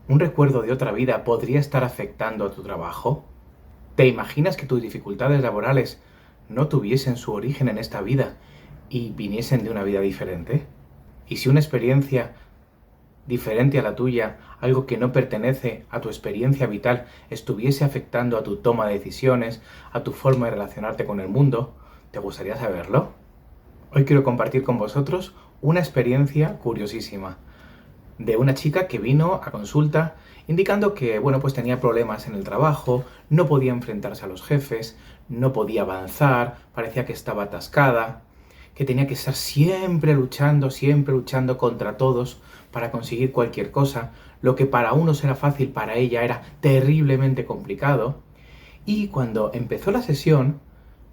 ¿Un recuerdo de otra vida podría estar afectando a tu trabajo? ¿Te imaginas que tus dificultades laborales no tuviesen su origen en esta vida y viniesen de una vida diferente? ¿Y si una experiencia diferente a la tuya, algo que no pertenece a tu experiencia vital, estuviese afectando a tu toma de decisiones, a tu forma de relacionarte con el mundo? ¿Te gustaría saberlo? Hoy quiero compartir con vosotros una experiencia curiosísima de una chica que vino a consulta indicando que, pues tenía problemas en el trabajo, no podía enfrentarse a los jefes, no podía avanzar, parecía que estaba atascada, que tenía que estar siempre luchando contra todos para conseguir cualquier cosa. Lo que para unos era fácil, para ella era terriblemente complicado. Y cuando empezó la sesión,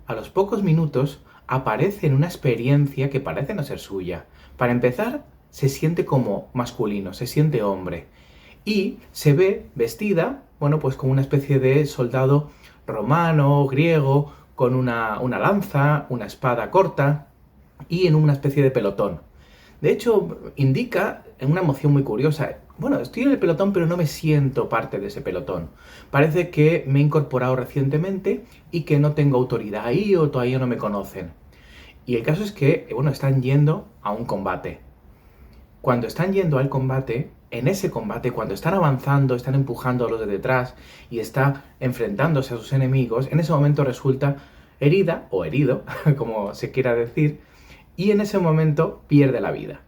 a los pocos minutos aparece en una experiencia que parece no ser suya. Para empezar, se siente como masculino, se siente hombre. Y se ve vestida, pues como una especie de soldado romano, griego, con una lanza, una espada corta y en una especie de pelotón. De hecho, indica una emoción muy curiosa. Estoy en el pelotón, pero no me siento parte de ese pelotón. Parece que me he incorporado recientemente y que no tengo autoridad ahí o todavía no me conocen. Y el caso es que, están yendo a un combate. Cuando están yendo al combate, en ese combate, cuando están avanzando, están empujando a los de detrás y está enfrentándose a sus enemigos, en ese momento resulta herida o herido, como se quiera decir, y en ese momento pierde la vida.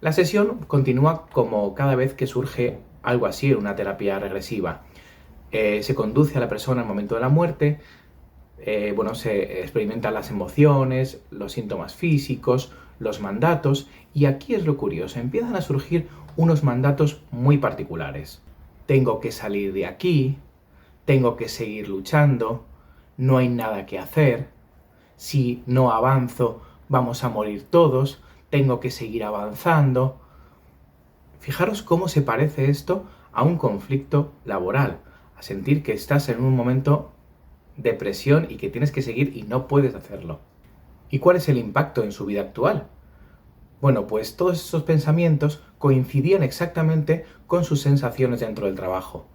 La sesión continúa como cada vez que surge algo así en una terapia regresiva. Se conduce a la persona al momento de la muerte, se experimentan las emociones, los síntomas físicos, los mandatos, y aquí es lo curioso, empiezan a surgir unos mandatos muy particulares. Tengo que salir de aquí, tengo que seguir luchando, no hay nada que hacer, si no avanzo vamos a morir todos, tengo que seguir avanzando. Fijaros cómo se parece esto a un conflicto laboral, a sentir que estás en un momento de presión y que tienes que seguir y no puedes hacerlo. ¿Y cuál es el impacto en su vida actual? Pues todos esos pensamientos coincidían exactamente con sus sensaciones dentro del trabajo.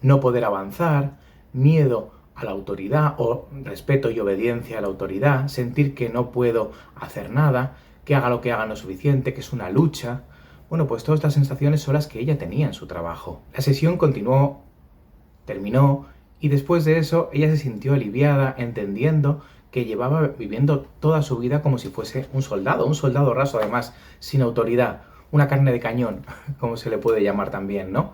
No poder avanzar, miedo a la autoridad o respeto y obediencia a la autoridad, sentir que no puedo hacer nada, que haga lo que haga no es suficiente, que es una lucha. Pues todas estas sensaciones son las que ella tenía en su trabajo. La sesión continuó, terminó, y después de eso ella se sintió aliviada, entendiendo que llevaba viviendo toda su vida como si fuese un soldado raso además, sin autoridad, una carne de cañón, como se le puede llamar también, ¿no?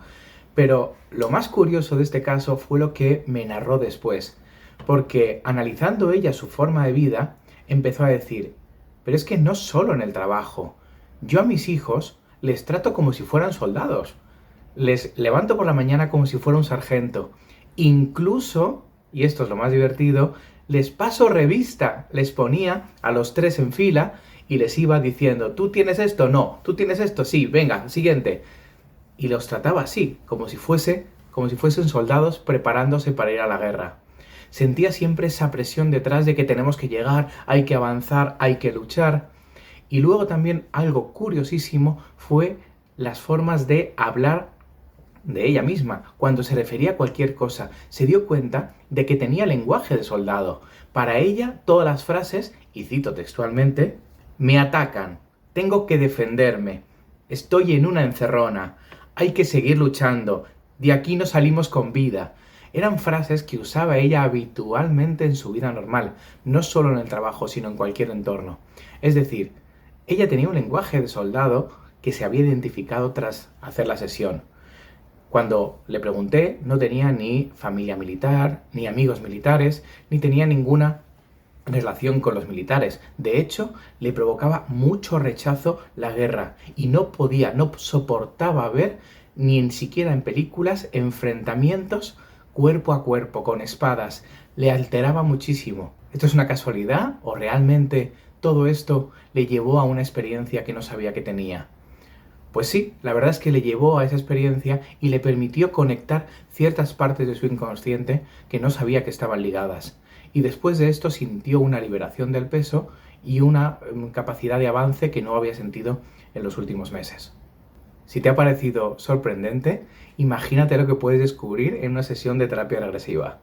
Pero lo más curioso de este caso fue lo que me narró después, porque analizando ella su forma de vida, empezó a decir, pero es que no solo en el trabajo, yo a mis hijos les trato como si fueran soldados, les levanto por la mañana como si fuera un sargento, incluso, y esto es lo más divertido, les paso revista, les ponía a los 3 en fila y les iba diciendo, ¿tú tienes esto? No, ¿tú tienes esto? Sí, venga, siguiente. Y los trataba así, como si fuesen soldados preparándose para ir a la guerra. Sentía siempre esa presión detrás de que tenemos que llegar, hay que avanzar, hay que luchar. Y luego también algo curiosísimo fue las formas de hablar de ella misma. Cuando se refería a cualquier cosa, se dio cuenta de que tenía lenguaje de soldado. Para ella, todas las frases, y cito textualmente, me atacan, tengo que defenderme, estoy en una encerrona, hay que seguir luchando, de aquí no salimos con vida. Eran frases que usaba ella habitualmente en su vida normal, no solo en el trabajo, sino en cualquier entorno. Es decir, ella tenía un lenguaje de soldado que se había identificado tras hacer la sesión. Cuando le pregunté, no tenía ni familia militar, ni amigos militares, ni tenía ninguna relación con los militares. De hecho, le provocaba mucho rechazo la guerra y no soportaba ver ni siquiera en películas enfrentamientos cuerpo a cuerpo con espadas. Le alteraba muchísimo. ¿Esto es una casualidad o realmente todo esto le llevó a una experiencia que no sabía que tenía? Pues sí, la verdad es que le llevó a esa experiencia y le permitió conectar ciertas partes de su inconsciente que no sabía que estaban ligadas. Y después de esto sintió una liberación del peso y una capacidad de avance que no había sentido en los últimos meses. Si te ha parecido sorprendente, imagínate lo que puedes descubrir en una sesión de terapia regresiva.